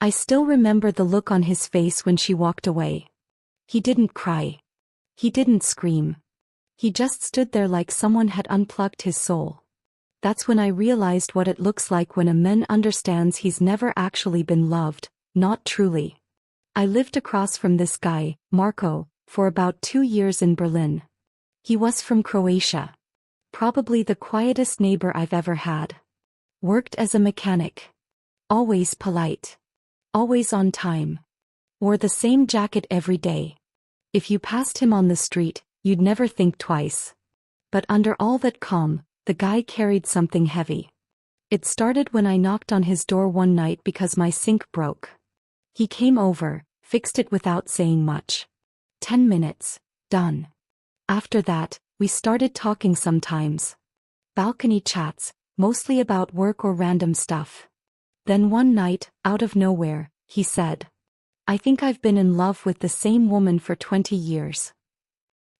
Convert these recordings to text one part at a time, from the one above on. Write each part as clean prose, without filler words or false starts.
I still remember the look on his face when she walked away. He didn't cry. He didn't scream. He just stood there like someone had unplugged his soul. That's when I realized what it looks like when a man understands he's never actually been loved, not truly. I lived across from this guy, Marko, for about 2 years in Berlin. He was from Croatia. Probably the quietest neighbor I've ever had. Worked as a mechanic. Always polite. Always on time. Wore the same jacket every day. If you passed him on the street, you'd never think twice. But under all that calm, the guy carried something heavy. It started when I knocked on his door one night because my sink broke. He came over, fixed it without saying much. 10 minutes, done. After that, we started talking sometimes. Balcony chats, mostly about work or random stuff. Then one night, out of nowhere, he said, "I think I've been in love with the same woman for 20 years.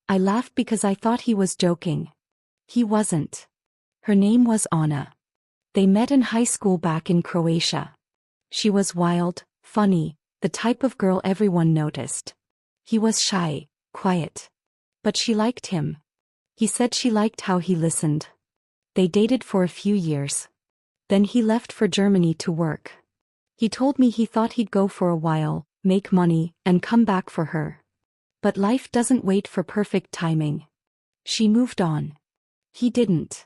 I laughed because I thought he was joking. He wasn't. Her name was Anna. They met in high school back in Croatia. She was wild, funny, the type of girl everyone noticed. He was shy, quiet. But she liked him. He said she liked how he listened. They dated for a few years. Then he left for Germany to work. He told me he thought he'd go for a while, make money, and come back for her. But life doesn't wait for perfect timing. She moved on. He didn't.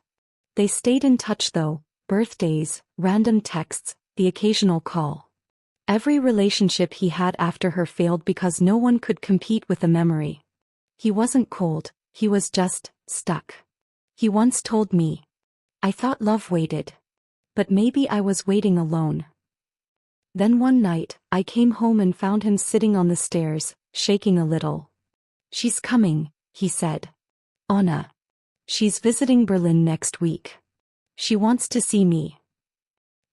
They stayed in touch though, birthdays, random texts, the occasional call. Every relationship he had after her failed because no one could compete with the memory. He wasn't cold, he was just stuck. He once told me, "I thought love waited. But maybe I was waiting alone." Then one night, I came home and found him sitting on the stairs, shaking a little. "She's coming," he said. "Anna. She's visiting Berlin next week. She wants to see me."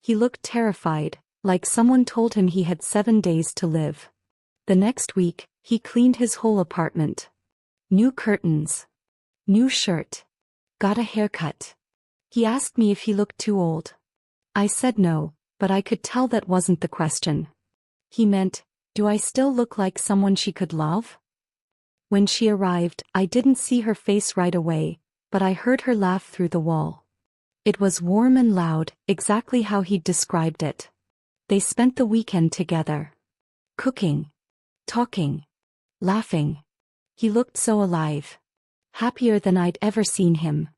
He looked terrified, like someone told him he had 7 days to live. The next week, he cleaned his whole apartment. New curtains. New shirt. Got a haircut. He asked me if he looked too old. I said no, but I could tell that wasn't the question. He meant, do I still look like someone she could love? When she arrived, I didn't see her face right away, but I heard her laugh through the wall. It was warm and loud, exactly how he'd described it. They spent the weekend together. Cooking. Talking. Laughing. He looked so alive. Happier than I'd ever seen him.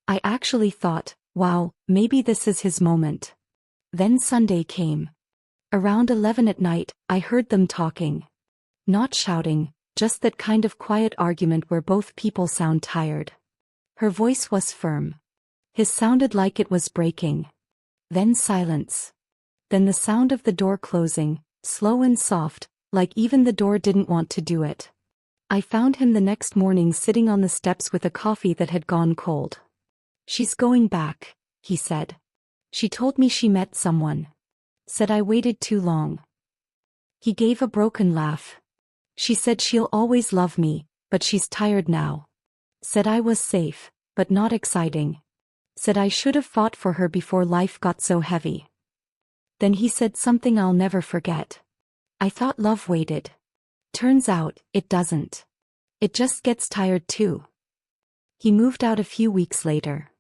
I actually thought, wow, maybe this is his moment. Then Sunday came. Around 11 at night, I heard them talking. Not shouting, just that kind of quiet argument where both people sound tired. Her voice was firm. His sounded like it was breaking. Then silence. Then the sound of the door closing, slow and soft, like even the door didn't want to do it. I found him the next morning sitting on the steps with a coffee that had gone cold. "She's going back," he said. "She told me she met someone. Said I waited too long." He gave a broken laugh. "She said she'll always love me, but she's tired now. Said I was safe, but not exciting. Said I should have fought for her before life got so heavy." Then he said something I'll never forget. "I thought love waited. Turns out, it doesn't. It just gets tired too." He moved out a few weeks later.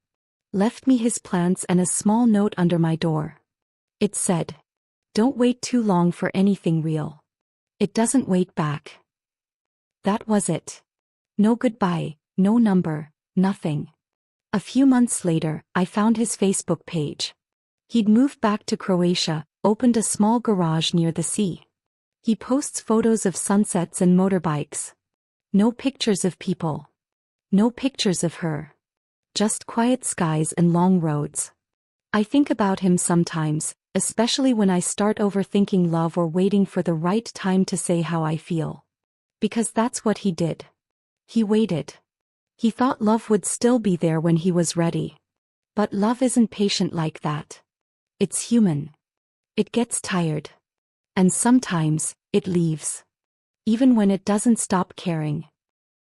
Left me his plants and a small note under my door. It said, "Don't wait too long for anything real. It doesn't wait back." That was it. No goodbye, no number, nothing. A few months later, I found his Facebook page. He'd moved back to Croatia, opened a small garage near the sea. He posts photos of sunsets and motorbikes. No pictures of people. No pictures of her. Just quiet skies and long roads. I think about him sometimes, especially when I start overthinking love or waiting for the right time to say how I feel. Because that's what he did. He waited. He thought love would still be there when he was ready. But love isn't patient like that. It's human. It gets tired. And sometimes, it leaves. Even when it doesn't stop caring.